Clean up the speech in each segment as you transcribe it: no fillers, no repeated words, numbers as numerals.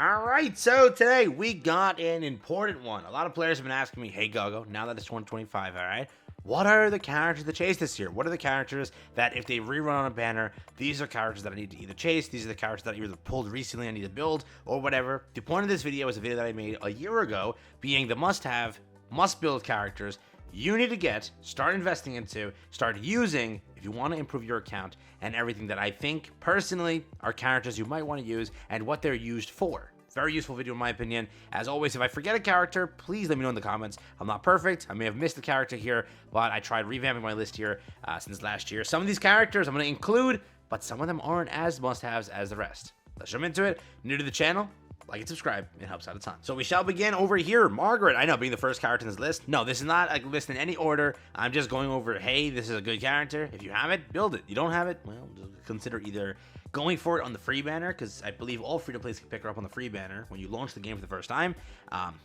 All right, so today we got an important one. A lot of players have been asking me, hey, GoGo, now that it's 2025, all right, what are the characters to chase this year? What are the characters that if they rerun on a banner, these are characters that I need to either chase, these are the characters that I either pulled recently I need to build, or whatever. The point of this video is a video that I made a year ago, being the must-have, must-build characters you need to get, start investing into, start using if you want to improve your account, and everything that I think, personally, are characters you might want to use and what they're used for. Very useful video in my opinion. As always, if I forget a character, please let me know in the comments. I'm not perfect. I may have missed a character here, but I tried revamping my list here since last year. Some of these characters I'm going to include, but some of them aren't as must-haves as the rest. Let's jump into it. New to the channel, like and subscribe. It helps out a ton. So we shall begin over here. Margaret, I know, being the first character in this list. No, this is not a list in any order. I'm just going over, hey, this is a good character. If you have it, build it. You don't have it, well, just consider either going for it on the free banner, because I believe all free-to-plays can pick her up on the free banner when you launch the game for the first time,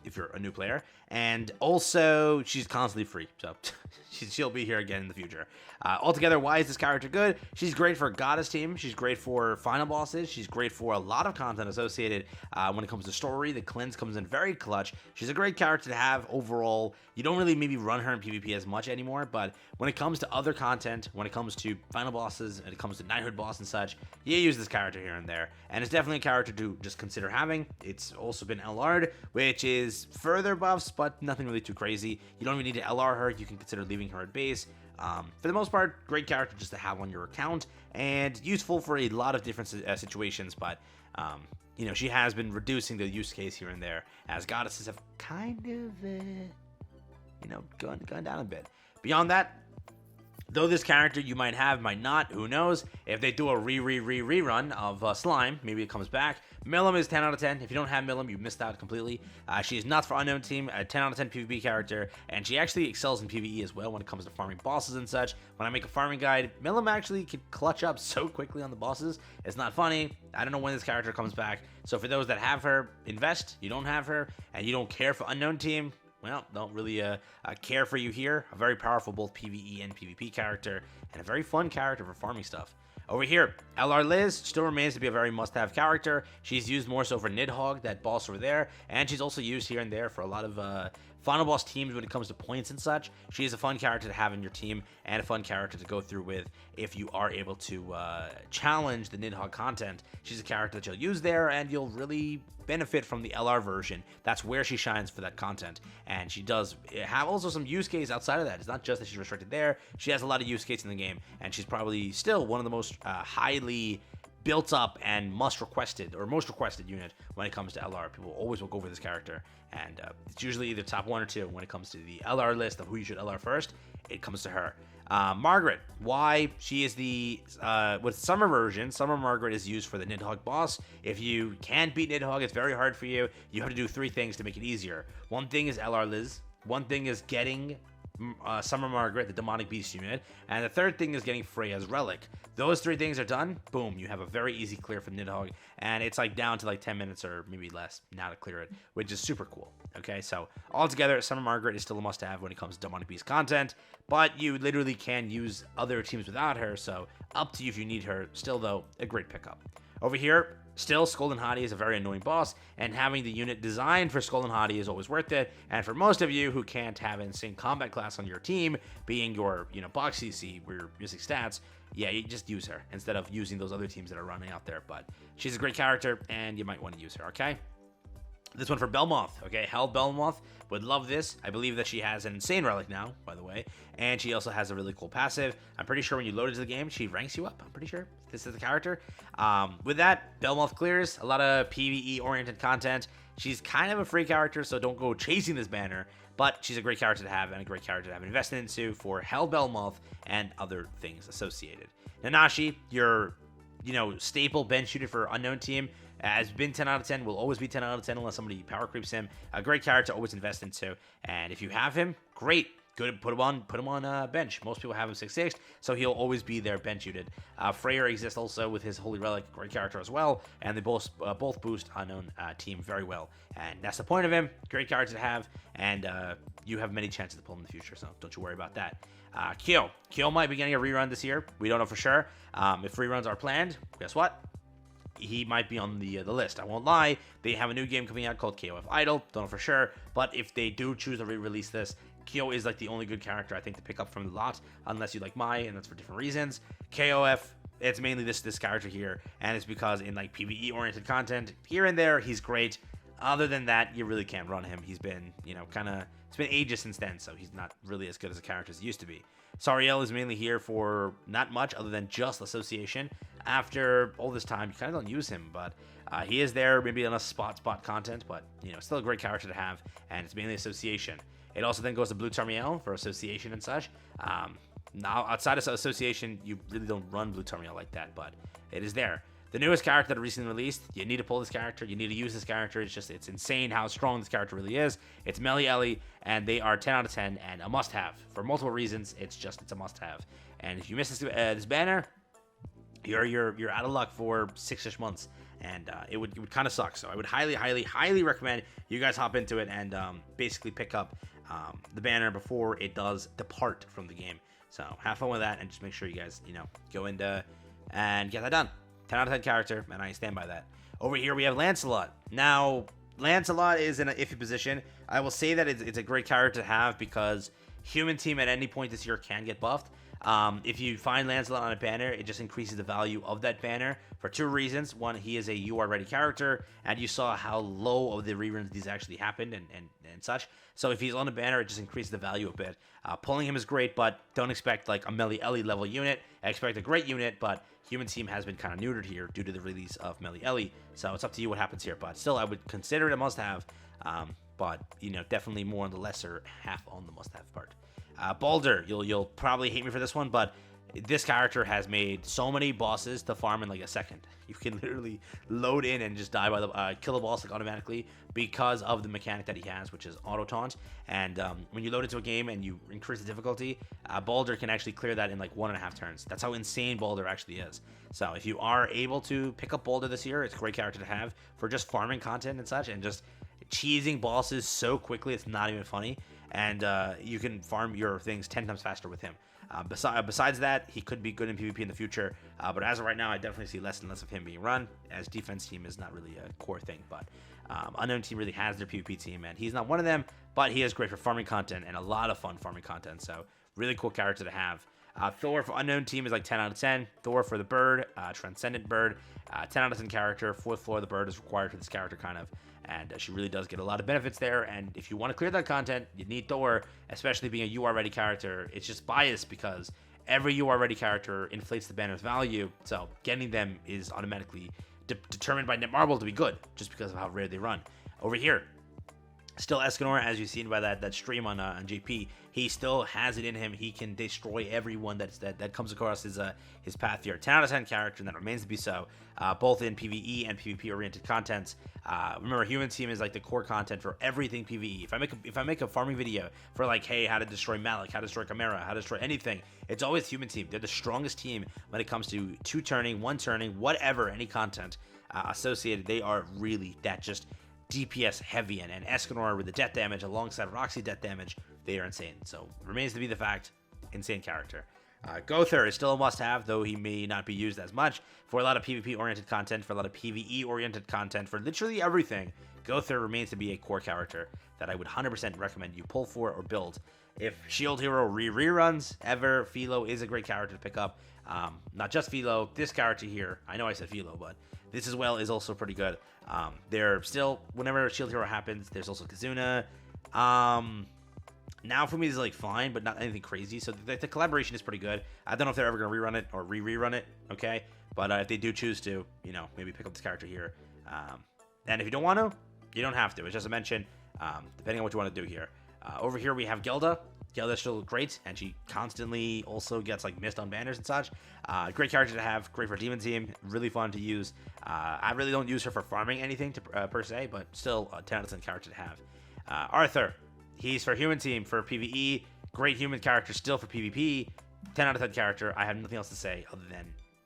if you're a new player. And also, she's constantly free, so she'll be here again in the future. Altogether, why is this character good? She's great for Goddess team. She's great for final bosses. She's great for a lot of content associated when it comes to story. The cleanse comes in very clutch. She's a great character to have overall. You don't really maybe run her in PvP as much anymore, but when it comes to other content, when it comes to final bosses, and it comes to knighthood boss and such, you use this character here and there, and it's definitely a character to just consider having. It's also been LR'd, which is further buffs, but nothing really too crazy. You don't even need to LR her. You can consider leaving her at base. For the most part, great character just to have on your account, and useful for a lot of different situations, but you know, she has been reducing the use case here and there, as goddesses have kind of, you know, gone down a bit. Beyond that, though this character you might have, might not, who knows, if they do a rerun of Slime, maybe it comes back. Millum is 10 out of 10. If you don't have Millum, you missed out completely. She is not for unknown team, a 10 out of 10 PvP character, and she actually excels in PvE as well when it comes to farming bosses and such. When I make a farming guide, Millum actually can clutch up so quickly on the bosses. It's not funny. I don't know when this character comes back, so for those that have her, invest. You don't have her, and you don't care for unknown team, well, don't really care for you here. A very powerful both PvE and PvP character, and a very fun character for farming stuff. Over here, LR Liz still remains to be a very must-have character. She's used more so for Nidhogg, that boss over there, and she's also used here and there for a lot of final boss teams when it comes to points and such. She is a fun character to have in your team, and a fun character to go through with if you are able to challenge the Nidhogg content. She's a character that you'll use there, and you'll really benefit from the LR version. That's where she shines for that content, and she does have also some use case outside of that. It's not just that she's restricted there. She has a lot of use case in the game, and she's probably still one of the most highly built up and most requested unit when it comes to LR. People always will go over this character, and it's usually either top 1 or 2 when it comes to the LR list of who you should LR first. It comes to her. Margaret, why? She is the, with summer version, Summer Margaret is used for the Nidhogg boss. If you can't beat Nidhogg, it's very hard for you. You have to do 3 things to make it easier. One thing is LR Liz. One thing is getting Summer Margaret, the demonic beast unit, and the third thing is getting Freya's relic. Those 3 things are done, boom, you have a very easy clear for Nidhogg, and it's like down to like 10 minutes or maybe less now to clear it, which is super cool. Okay, so altogether, Summer Margaret is still a must-have when it comes to demonic beast content, but you literally can use other teams without her, so up to you if you need her. Still though, a great pickup. Over here, still, Skull and Hottie is a very annoying boss, and having the unit designed for Skull and Hottie is always worth it. And for most of you who can't have an insane combat class on your team, being your, you know, box CC, where you're using stats, yeah, you just use her instead of using those other teams that are running out there. But she's a great character, and you might want to use her, okay? This one for Belmoth, okay? Hell Belmoth would love this. I believe that she has an insane relic now, by the way, and she also has a really cool passive. I'm pretty sure when you load into the game, she ranks you up. I'm pretty sure this is the character. With that, Belmoth clears a lot of PvE-oriented content. She's kind of a free character, so don't go chasing this banner, but she's a great character to have and a great character to have invested into for Hell Belmoth and other things associated. Nanashi, your, you know, staple bench unit for unknown team, has been 10 out of 10, will always be 10 out of 10 unless somebody power creeps him. A great character to always invest into, and if you have him, great. Good, put him on bench. Most people have him 6/6, so he'll always be their bench unit. Freyr exists also with his Holy Relic, great character as well, and they both boost unknown team very well. And that's the point of him. Great character to have, and you have many chances to pull him in the future, so don't you worry about that. Kyo might be getting a rerun this year. We don't know for sure. If reruns are planned, guess what? he might be on the list. I won't lie. They have a new game coming out called KOF Idol. Don't know for sure, but if they do choose to re-release this, Kyo is like the only good character I think to pick up from the lot, unless you like Mai, and that's for different reasons. KOF, it's mainly this character here, and it's because in like PvE oriented content here and there, he's great. Other than that, you really can't run him. He's been, it's been ages since then, so he's not really as good as a character as he used to be. Sariel is mainly here for not much other than just association. After all this time, you kind of don't use him, but he is there maybe on a spot content, but, still a great character to have, and it's mainly association. It also then goes to Blue Tarmiel for association and such. Now, outside of association, you really don't run Blue Tarmiel like that, but it is there. The newest character that recently released, you need to pull this character, you need to use this character. It's insane how strong this character really is. It's Melly Ellie, and they are 10 out of 10 and a must-have. For multiple reasons, it's a must-have. And if you miss this banner, you're out of luck for 6-ish months, and it would kind of suck. So I would highly recommend you guys hop into it and basically pick up the banner before it does depart from the game. So have fun with that, and just make sure you guys go into and get that done. 10 out of 10 character, and I stand by that. Over here we have Lancelot. Now, Lancelot is in an iffy position. I will say that it's a great character to have because human team at any point this year can get buffed. If you find Lancelot on a banner, it just increases the value of that banner for two reasons. One, he is a UR ready character, and you saw how low of the reruns these actually happened and such. So if he's on a banner, it just increases the value a bit. Pulling him is great, but don't expect like a Melly Ellie level unit. I expect a great unit, but human team has been kind of neutered here due to the release of Melly Ellie. So it's up to you what happens here, but still I would consider it a must-have. But definitely more on the lesser half on the must-have part. Baldur, you'll probably hate me for this one, but this character has made so many bosses to farm in like a second. You can literally load in and just die by the kill a boss like automatically because of the mechanic that he has, which is auto taunt. And when you load into a game and you increase the difficulty, Baldur can actually clear that in like 1.5 turns. That's how insane Baldur actually is. So if you are able to pick up Baldur this year, it's a great character to have for just farming content and such, and just cheesing bosses so quickly it's not even funny. And you can farm your things 10 times faster with him. Besides that, he could be good in PvP in the future, but as of right now, I definitely see less and less of him being run, as defense team is not really a core thing, but Unknown Team really has their PvP team, and he's not one of them, but he is great for farming content, and a lot of fun farming content, so really cool character to have. Thor for Unknown Team is like 10 out of 10. Thor for the bird, Transcendent Bird, 10 out of 10 character. 4th floor of the bird is required for this character, kind of. And she really does get a lot of benefits there. And if you want to clear that content, you need Thor, especially being a UR ready character. It's just biased because every UR ready character inflates the banner's value. So getting them is automatically determined by Netmarble to be good, just because of how rare they run. Over here, still Escanor, as you've seen by that stream on JP, he still has it in him. He can destroy everyone that comes across his path here. 10 out of 10 character, and that remains to be so, both in PvE and PvP oriented contents. Remember, human team is like the core content for everything PvE. If I make a farming video for like, hey, how to destroy Malik, how to destroy Chimera, how to destroy anything, it's always human team. They're the strongest team when it comes to 2-turning, 1-turning, whatever, any content associated. They are really that just DPS heavy, and Escanor with the death damage alongside Roxy death damage, they are insane. So remains to be the fact, insane character. Gother is still a must-have, though he may not be used as much for a lot of PvP-oriented content, for a lot of PvE-oriented content, for literally everything. Gother remains to be a core character that I would 100% recommend you pull for or build. If Shield Hero reruns ever, Philo is a great character to pick up. Not just Philo, this character here, I know I said Philo, but this as well is also pretty good. There still, whenever Shield Hero happens, there's also Kazuna. Now for me, this is like fine, but not anything crazy. So the collaboration is pretty good. I don't know if they're ever going to rerun it or rerun it, okay? But if they do choose to, maybe pick up this character here. And if you don't want to, you don't have to. It's just a mention, depending on what you want to do here. Over here, we have Gelda. Gelda's still great, and she constantly also gets like missed on banners and such. Great character to have, great for Demon Team, really fun to use. I really don't use her for farming anything per se, but still a 10 out of 10 character to have. Arthur, he's for Human Team, for PvE, great human character still for PvP, 10 out of 10 character. I have nothing else to say other than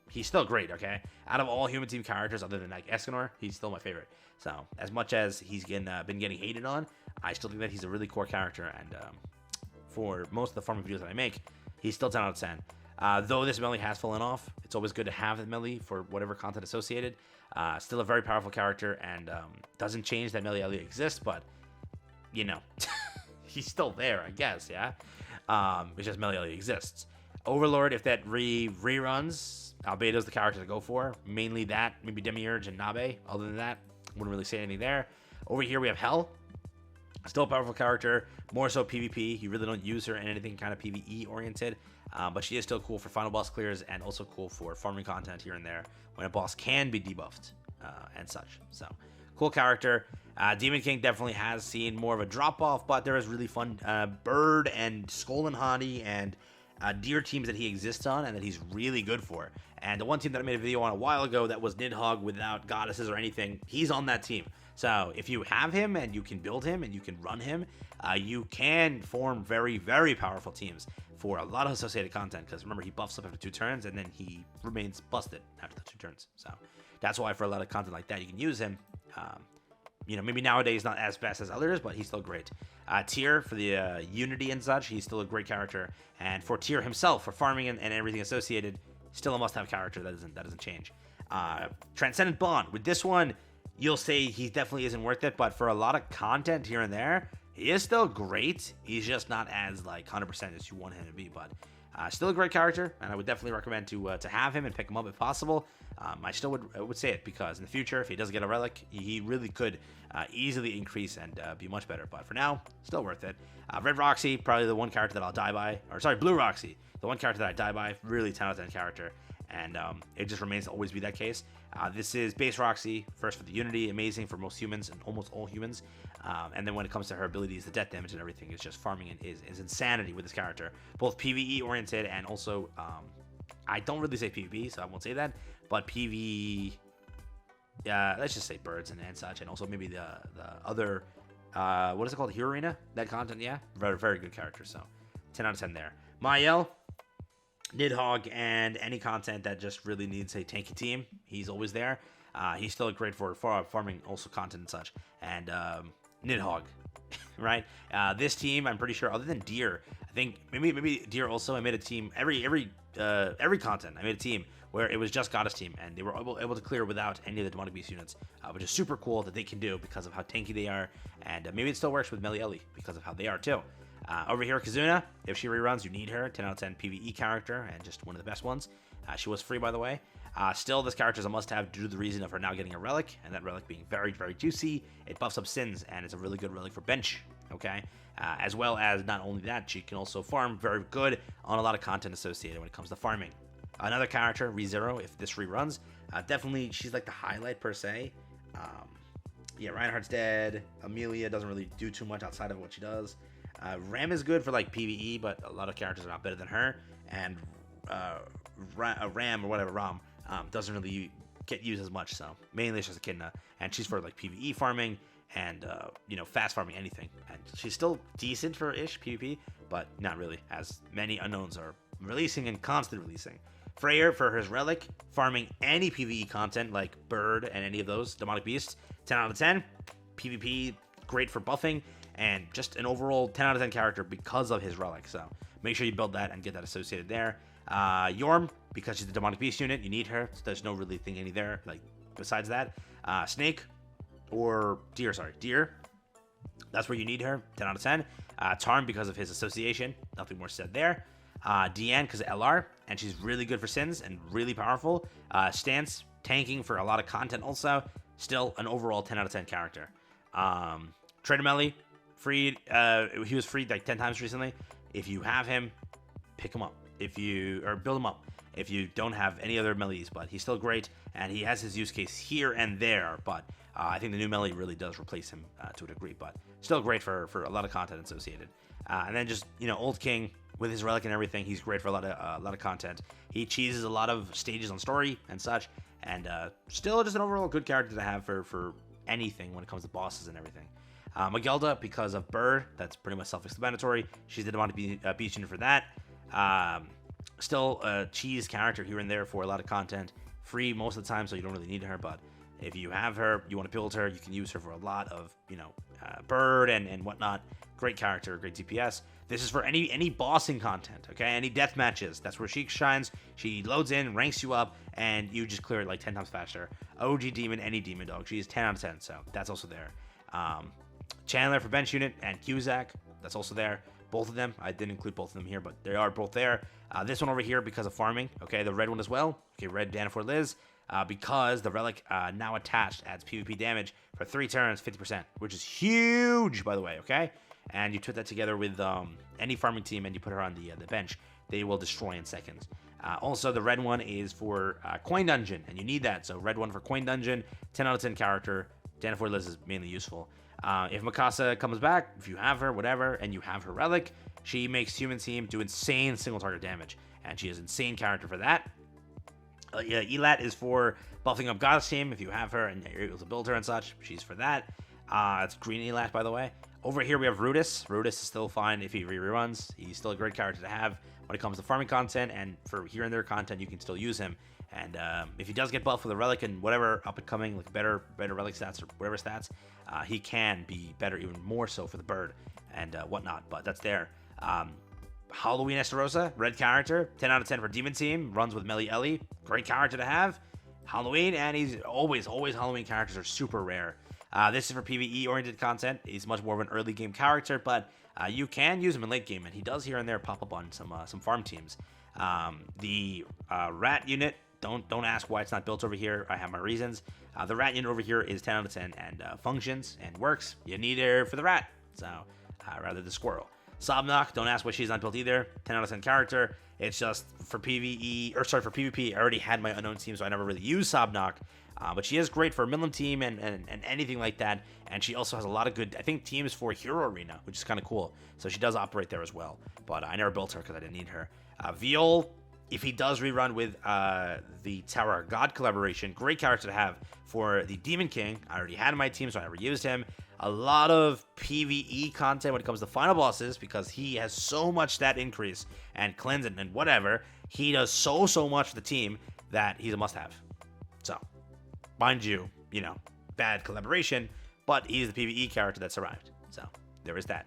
he's still great, okay? Out of all Human Team characters other than like Escanor, he's still my favorite. So as much as he's been getting hated on, I still think that he's a really core character, and for most of the farming videos that I make, he's still 10 out of 10. Though this melee has fallen off, it's always good to have the melee for whatever content associated. Still a very powerful character, and doesn't change that melee exists, but, you know, he's still there, I guess, yeah? It's just melee exists. Overlord, if that reruns, Albedo's the character to go for. Mainly that, maybe Demiurge and Nabe. Other than that, wouldn't really say anything there. Over here, we have Hell. Still a powerful character, more so PvP. You really don't use her in anything kind of PvE oriented, but she is still cool for final boss clears and also cool for farming content here and there when a boss can be debuffed and such. So, cool character. Demon King definitely has seen more of a drop off, but there is really fun Bird and Skull and Honey and Deer teams that he exists on and that he's really good for. And the one team that I made a video on a while ago that was Nidhogg without goddesses or anything, he's on that team. So if you have him and you can build him and you can run him, you can form very, very powerful teams for a lot of associated content. Because remember, he buffs up after 2 turns and then he remains busted after the 2 turns. So that's why for a lot of content like that, you can use him. You know, maybe nowadays not as best as others, but he's still great. Tyr for the Unity and such, he's still a great character. And for Tyr himself, for farming and everything associated, still a must-have character. That doesn't change. Transcendent Bond. With this one, you'll say he definitely isn't worth it, but for a lot of content here and there, he is still great. He's just not as like 100% as you want him to be, but still a great character, and I would definitely recommend to have him and pick him up if possible. I still would say it because in the future, if he does get a relic, he really could easily increase and be much better. But for now, still worth it. Red Roxy, probably the one character that I'll die by, or sorry, Blue Roxy, the one character that I die by. Really 10 out of 10 character, and it just remains to always be that case. This is base Roxy, first for the Unity, amazing for most humans and almost all humans. And then when it comes to her abilities, the death damage and everything, is just farming and is insanity with this character. Both PvE oriented and also, I don't really say PvP, so I won't say that, but PvE, let's just say birds and such, and also maybe the other, what is it called, Hero Arena? That content, yeah? Very, very good character, so 10 out of 10 there. Mael, Nidhogg, and any content that just really needs a tanky team, he's always there. He's still great for farming also content and such. And Nidhogg, right? This team, I'm pretty sure, other than Deer, I think maybe Deer also. I made a team every content. I made a team where it was just Goddess team, and they were able to clear without any of the Demonic Beast units, which is super cool that they can do because of how tanky they are. And maybe it still works with Melee Ellie because of how they are too. Over here, Kazuna, if she reruns, you need her. 10 out of 10 PvE character, and just one of the best ones. She was free, by the way. Still, this character is a must-have due to the reason of her now getting a relic, and that relic being very, very juicy. It buffs up sins, and it's a really good relic for bench, okay? As well as, not only that, she can also farm very good on a lot of content associated when it comes to farming. Another character, ReZero, if this reruns, definitely, she's like the highlight, per se. Yeah, Reinhardt's dead. Amelia doesn't really do too much outside of what she does. Ram is good for like PvE, but a lot of characters are not better than her. And Ram or whatever, Ram, doesn't really get used as much. So mainly it's just Echidna, and she's for like PvE farming and you know, fast farming anything. And she's still decent for ish PvP, but not really, as many unknowns are releasing and constantly releasing. Freyr for his relic, farming any PvE content like Bird and any of those Demonic Beasts. 10 out of 10. PvP, great for buffing. And just an overall 10 out of 10 character because of his relic. So make sure you build that and get that associated there. Yorm, because she's the Demonic Beast unit, you need her. So there's no really thing any there, like, besides that. Snake, or Deer, sorry. Deer, that's where you need her. 10 out of 10. Tarm, because of his association. Nothing more said there. Deanne, because of LR, and she's really good for sins and really powerful. Stance, tanking for a lot of content also. Still an overall 10 out of 10 character. Trader Melly, freed, he was freed like 10 times recently. If you have him, pick him up. Or build him up. If you don't have any other melees, but he's still great, and he has his use case here and there, but I think the new melee really does replace him to a degree, but still great for a lot of content associated. And then just, you know, Old King with his relic and everything, he's great for a lot of content. He cheeses a lot of stages on story and such, and still just an overall good character to have for anything when it comes to bosses and everything. Magelda, because of Bird, that's pretty much self-explanatory. She's the Demonic Beast unit for that. Still a cheese character here and there for a lot of content. Free most of the time, so you don't really need her, but If you have her, you want to build her, you can use her for a lot of, bird and whatnot. Great character, great DPS. This is for any bossing content, okay? Any death matches. That's where she shines. She loads in, ranks you up, and you just clear it like 10 times faster. OG Demon, any Demon Dog. She is 10 out of 10, so that's also there. Chandler for bench unit and Cusack, that's also there. Both of them, I didn't include both of them here, but they are both there. This one over here because of farming, okay? The red one as well. Okay, red Danafor Liz. Because the relic now attached adds PvP damage for 3 turns, 50%, which is huge, by the way, okay? And you put that together with any farming team and you put her on the bench, they will destroy in seconds. Also, the red one is for Coin Dungeon, and you need that. So red one for Coin Dungeon, 10 out of 10 character. Danafor Liz is mainly useful. If Mikasa comes back, if you have her, whatever, and you have her relic, she makes human team do insane single target damage, and she is insane character for that. Elat is for buffing up Goddess team. If you have her and you're able to build her and such, she's for that. It's green Elat, by the way. Over here we have Rudis. Rudis is still fine if he reruns. He's still a great character to have when it comes to farming content, and for here and there content, you can still use him. And if he does get buffed with a relic and whatever up and coming, like better relic stats or whatever stats, he can be better, even more so for the bird and whatnot. But that's there. Halloween Estarossa, red character, 10 out of 10 for Demon Team, runs with Melly Ellie, great character to have. Halloween, and he's always Halloween characters are super rare. This is for PvE oriented content. He's much more of an early game character, but you can use him in late game, and he does here and there pop up on some farm teams. The rat unit, don't ask why it's not built over here. I have my reasons. The rat unit over here is 10 out of 10 and functions and works. You need her for the rat, so rather the squirrel. Sobnock, don't ask why she's not built either. 10 out of 10 character. It's just for PvE, or sorry, for PvP. I already had my unknown team, so I never really used Sobnock. But she is great for a Milim team and anything like that. And she also has a lot of good, I think, teams for Hero Arena, which is kind of cool. So she does operate there as well. But I never built her because I didn't need her. Viol, if he does rerun with the Tower of God collaboration, great character to have for the Demon King. I already had my team, so I never used him. A lot of PvE content when it comes to final bosses because he has so much stat increase and cleanse and whatever. He does so much for the team that he's a must-have. So, mind you, bad collaboration, but he's the PvE character that survived. So, there is that.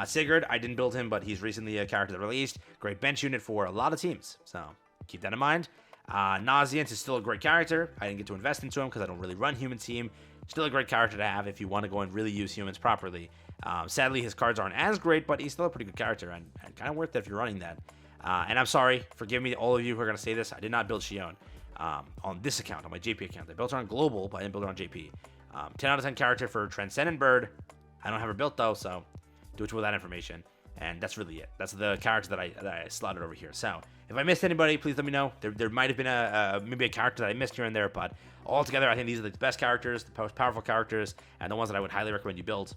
Sigurd, I didn't build him, but he's recently a character that released. Great bench unit for a lot of teams. So, keep that in mind. Nauseant is still a great character. I didn't get to invest into him because I don't really run human team. Still a great character to have if you want to go and really use humans properly. Sadly, his cards aren't as great, but he's still a pretty good character and kind of worth it if you're running that. And I'm sorry, forgive me, all of you who are going to say this. I did not build Shion on this account, on my JP account. I built her on Global, but I didn't build her on JP. 10 out of 10 character for Transcendent Bird. I don't have her built though, so do it with that information. And that's really it. That's the character that I slotted over here. So if I missed anybody, please let me know. There might have been maybe a character that I missed here and there, but altogether, I think these are the best characters, the most powerful characters, and the ones that I would highly recommend you build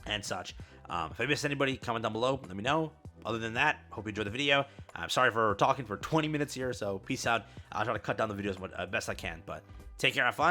and such. If I missed anybody, comment down below. Let me know. Other than that, hope you enjoyed the video. I'm sorry for talking for 20 minutes here, so peace out. I'll try to cut down the videos as best I can, but take care, have fun,